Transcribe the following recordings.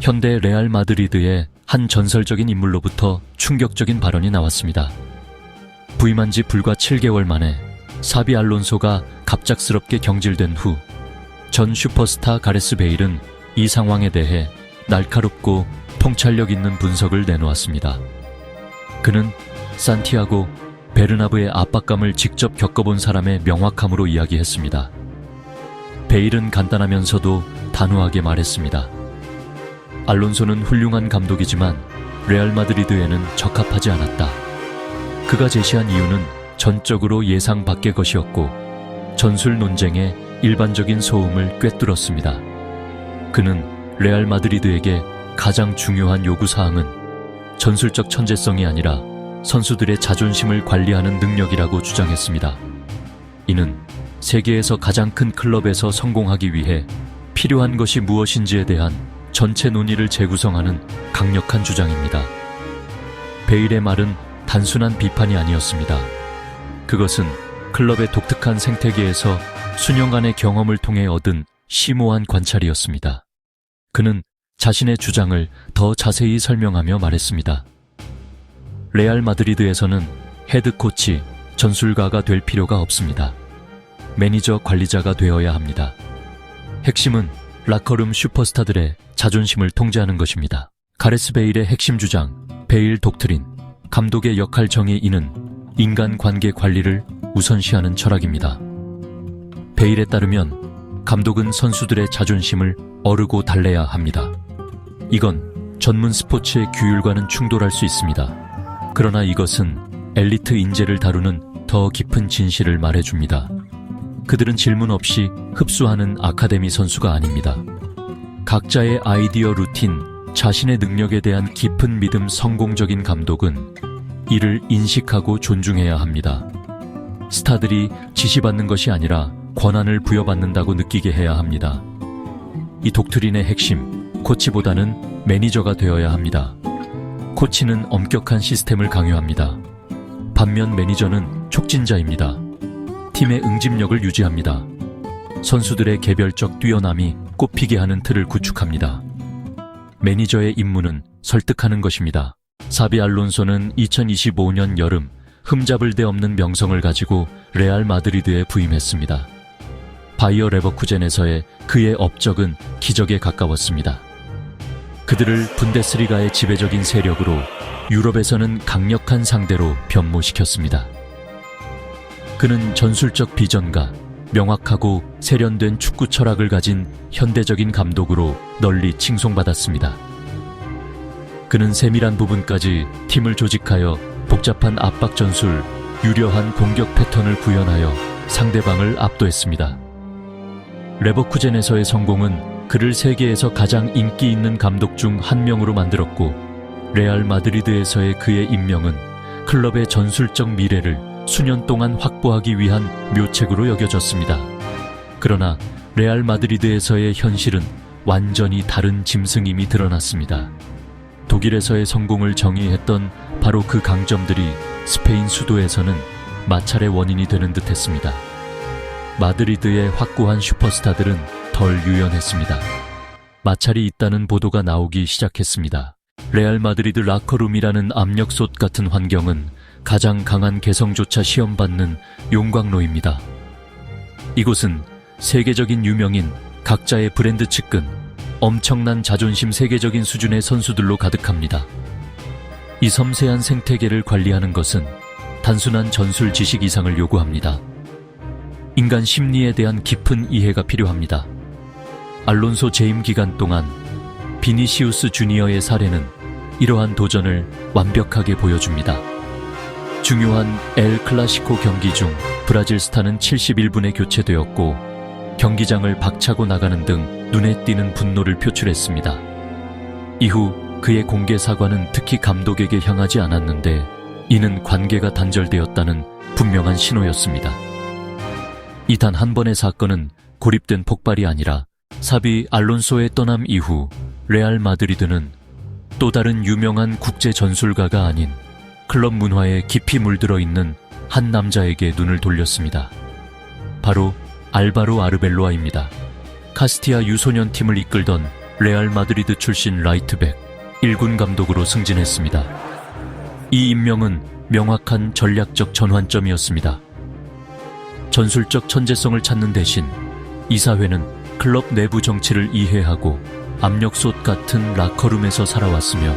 현대 레알 마드리드의 한 전설적인 인물로부터 충격적인 발언이 나왔습니다. 부임한 지 불과 7개월 만에 사비 알론소가 갑작스럽게 경질된 후 전 슈퍼스타 가레스 베일은 이 상황에 대해 날카롭고 통찰력 있는 분석을 내놓았습니다. 그는 산티아고 베르나브의 압박감을 직접 겪어본 사람의 명확함으로 이야기했습니다. 베일은 간단하면서도 단호하게 말했습니다. 알론소는 훌륭한 감독이지만 레알 마드리드에는 적합하지 않았다. 그가 제시한 이유는 전적으로 예상 밖의 것이었고 전술 논쟁에 일반적인 소음을 꿰뚫었습니다. 그는 레알 마드리드에게 가장 중요한 요구사항은 전술적 천재성이 아니라 선수들의 자존심을 관리하는 능력이라고 주장했습니다. 이는 세계에서 가장 큰 클럽에서 성공하기 위해 필요한 것이 무엇인지에 대한 전체 논의를 재구성하는 강력한 주장입니다. 베일의 말은 단순한 비판이 아니었습니다. 그것은 클럽의 독특한 생태계에서 수년간의 경험을 통해 얻은 심오한 관찰이었습니다. 그는 자신의 주장을 더 자세히 설명하며 말했습니다. 레알 마드리드에서는 헤드코치, 전술가가 될 필요가 없습니다. 매니저 관리자가 되어야 합니다. 핵심은 라커룸 슈퍼스타들의 자존심을 통제하는 것입니다. 가레스 베일의 핵심 주장, 베일 독트린, 감독의 역할 정의이는 인간관계 관리를 우선시하는 철학입니다. 베일에 따르면 감독은 선수들의 자존심을 어르고 달래야 합니다. 이건 전문 스포츠의 규율과는 충돌할 수 있습니다. 그러나 이것은 엘리트 인재를 다루는 더 깊은 진실을 말해줍니다. 그들은 질문 없이 흡수하는 아카데미 선수가 아닙니다. 각자의 아이디어 루틴, 자신의 능력에 대한 깊은 믿음 성공적인 감독은 이를 인식하고 존중해야 합니다. 스타들이 지시받는 것이 아니라 권한을 부여받는다고 느끼게 해야 합니다. 이 독트린의 핵심, 코치보다는 매니저가 되어야 합니다. 코치는 엄격한 시스템을 강요합니다. 반면 매니저는 촉진자입니다. 팀의 응집력을 유지합니다. 선수들의 개별적 뛰어남이 꼽히게 하는 틀을 구축합니다. 매니저의 임무는 설득하는 것입니다. 사비 알론소는 2025년 여름 흠잡을 데 없는 명성을 가지고 레알 마드리드에 부임했습니다. 바이어 레버쿠젠에서의 그의 업적은 기적에 가까웠습니다. 그들을 분데스리가의 지배적인 세력으로 유럽에서는 강력한 상대로 변모시켰습니다. 그는 전술적 비전과 명확하고 세련된 축구 철학을 가진 현대적인 감독으로 널리 칭송받았습니다. 그는 세밀한 부분까지 팀을 조직하여 복잡한 압박 전술, 유려한 공격 패턴을 구현하여 상대방을 압도했습니다. 레버쿠젠에서의 성공은 그를 세계에서 가장 인기 있는 감독 중 한 명으로 만들었고 레알 마드리드에서의 그의 임명은 클럽의 전술적 미래를 수년 동안 확보하기 위한 묘책으로 여겨졌습니다. 그러나 레알 마드리드에서의 현실은 완전히 다른 짐승임이 드러났습니다. 독일에서의 성공을 정의했던 바로 그 강점들이 스페인 수도에서는 마찰의 원인이 되는 듯했습니다. 마드리드의 확고한 슈퍼스타들은 덜 유연했습니다. 마찰이 있다는 보도가 나오기 시작했습니다. 레알 마드리드 라커룸이라는 압력솥 같은 환경은 가장 강한 개성조차 시험받는 용광로입니다. 이곳은 세계적인 유명인, 각자의 브랜드 측근, 엄청난 자존심, 세계적인 수준의 선수들로 가득합니다. 이 섬세한 생태계를 관리하는 것은 단순한 전술 지식 이상을 요구합니다. 인간 심리에 대한 깊은 이해가 필요합니다. 알론소 재임 기간 동안 비니시우스 주니어의 사례는 이러한 도전을 완벽하게 보여줍니다. 중요한 엘 클라시코 경기 중 브라질 스타는 71분에 교체되었고 경기장을 박차고 나가는 등 눈에 띄는 분노를 표출했습니다. 이후 그의 공개 사과는 특히 감독에게 향하지 않았는데 이는 관계가 단절되었다는 분명한 신호였습니다. 이 단 한 번의 사건은 고립된 폭발이 아니라 사비 알론소의 떠남 이후 레알 마드리드는 또 다른 유명한 국제 전술가가 아닌 클럽 문화에 깊이 물들어 있는 한 남자에게 눈을 돌렸습니다. 바로 알바로 아르벨로아입니다. 카스티아 유소년 팀을 이끌던 레알 마드리드 출신 라이트백 1군 감독으로 승진했습니다. 이 임명은 명확한 전략적 전환점이었습니다. 전술적 천재성을 찾는 대신 이사회는 클럽 내부 정치를 이해하고 압력솥 같은 라커룸에서 살아왔으며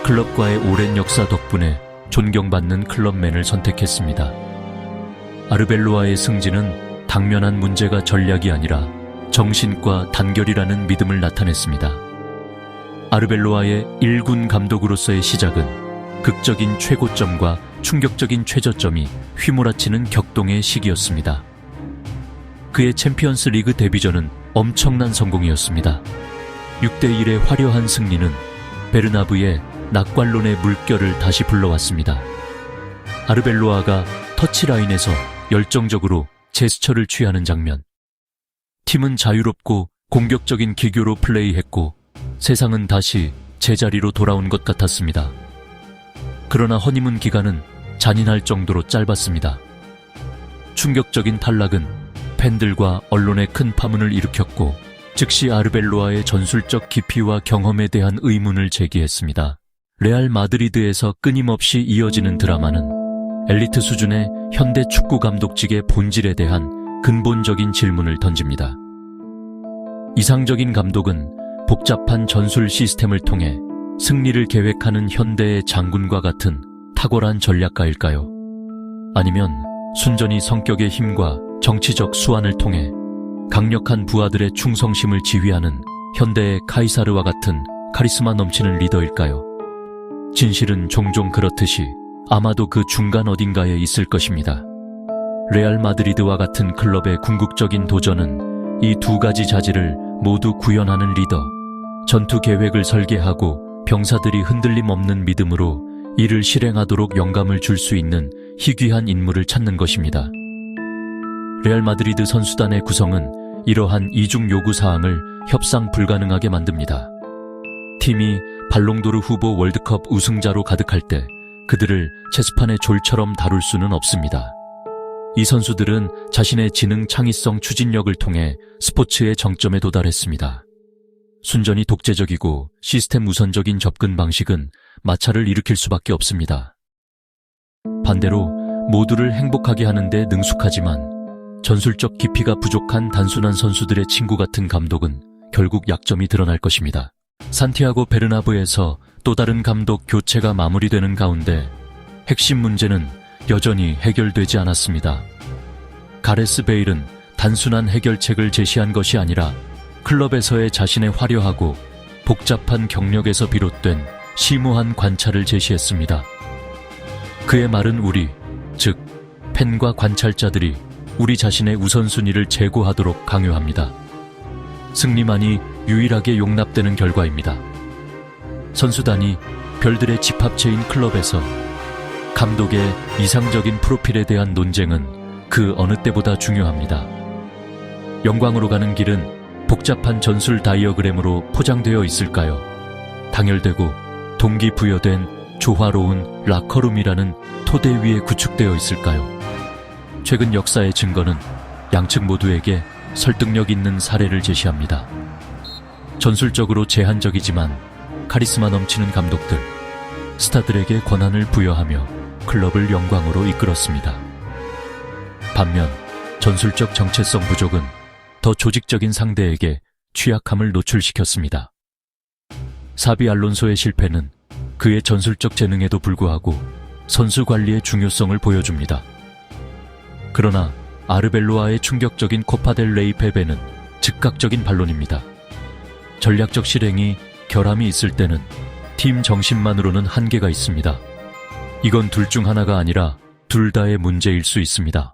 클럽과의 오랜 역사 덕분에 존경받는 클럽맨을 선택했습니다. 아르벨로아의 승진은 당면한 문제가 전략이 아니라 정신과 단결이라는 믿음을 나타냈습니다. 아르벨로아의 1군 감독으로서의 시작은 극적인 최고점과 충격적인 최저점이 휘몰아치는 격동의 시기였습니다. 그의 챔피언스 리그 데뷔전은 엄청난 성공이었습니다. 6대1의 화려한 승리는 베르나브의 낙관론의 물결을 다시 불러왔습니다. 아르벨로아가 터치라인에서 열정적으로 제스처를 취하는 장면. 팀은 자유롭고 공격적인 기교로 플레이했고 세상은 다시 제자리로 돌아온 것 같았습니다. 그러나 허니문 기간은 잔인할 정도로 짧았습니다. 충격적인 탈락은 팬들과 언론에 큰 파문을 일으켰고 즉시 아르벨로아의 전술적 깊이와 경험에 대한 의문을 제기했습니다. 레알 마드리드에서 끊임없이 이어지는 드라마는 엘리트 수준의 현대 축구 감독직의 본질에 대한 근본적인 질문을 던집니다. 이상적인 감독은 복잡한 전술 시스템을 통해 승리를 계획하는 현대의 장군과 같은 탁월한 전략가일까요? 아니면 순전히 성격의 힘과 정치적 수완을 통해 강력한 부하들의 충성심을 지휘하는 현대의 카이사르와 같은 카리스마 넘치는 리더일까요? 진실은 종종 그렇듯이 아마도 그 중간 어딘가에 있을 것입니다. 레알 마드리드와 같은 클럽의 궁극적인 도전은 이 두 가지 자질을 모두 구현하는 리더, 전투 계획을 설계하고 병사들이 흔들림 없는 믿음으로 이를 실행하도록 영감을 줄 수 있는 희귀한 인물을 찾는 것입니다. 레알 마드리드 선수단의 구성은 이러한 이중 요구사항을 협상 불가능하게 만듭니다. 팀이 발롱도르 후보 월드컵 우승자로 가득할 때 그들을 체스판의 졸처럼 다룰 수는 없습니다. 이 선수들은 자신의 지능 창의성 추진력을 통해 스포츠의 정점에 도달했습니다. 순전히 독재적이고 시스템 우선적인 접근 방식은 마찰을 일으킬 수밖에 없습니다. 반대로 모두를 행복하게 하는데 능숙하지만 전술적 깊이가 부족한 단순한 선수들의 친구 같은 감독은 결국 약점이 드러날 것입니다. 산티아고 베르나브에서 또 다른 감독 교체가 마무리되는 가운데 핵심 문제는 여전히 해결되지 않았습니다. 가레스 베일은 단순한 해결책을 제시한 것이 아니라 클럽에서의 자신의 화려하고 복잡한 경력에서 비롯된 심오한 관찰을 제시했습니다. 그의 말은 우리, 즉 팬과 관찰자들이 우리 자신의 우선순위를 제고하도록 강요합니다. 승리만이 유일하게 용납되는 결과입니다. 선수단이 별들의 집합체인 클럽에서 감독의 이상적인 프로필에 대한 논쟁은 그 어느 때보다 중요합니다. 영광으로 가는 길은 복잡한 전술 다이어그램으로 포장되어 있을까요? 단열되고 동기부여된 조화로운 라커룸이라는 토대 위에 구축되어 있을까요? 최근 역사의 증거는 양측 모두에게 설득력 있는 사례를 제시합니다. 전술적으로 제한적이지만 카리스마 넘치는 감독들, 스타들에게 권한을 부여하며 클럽을 영광으로 이끌었습니다. 반면 전술적 정체성 부족은 더 조직적인 상대에게 취약함을 노출시켰습니다. 사비 알론소의 실패는 그의 전술적 재능에도 불구하고 선수 관리의 중요성을 보여줍니다. 그러나 아르벨로아의 충격적인 코파델 레이 패배는 즉각적인 반론입니다. 전략적 실행이 결함이 있을 때는 팀 정신만으로는 한계가 있습니다. 이건 둘 중 하나가 아니라 둘 다의 문제일 수 있습니다.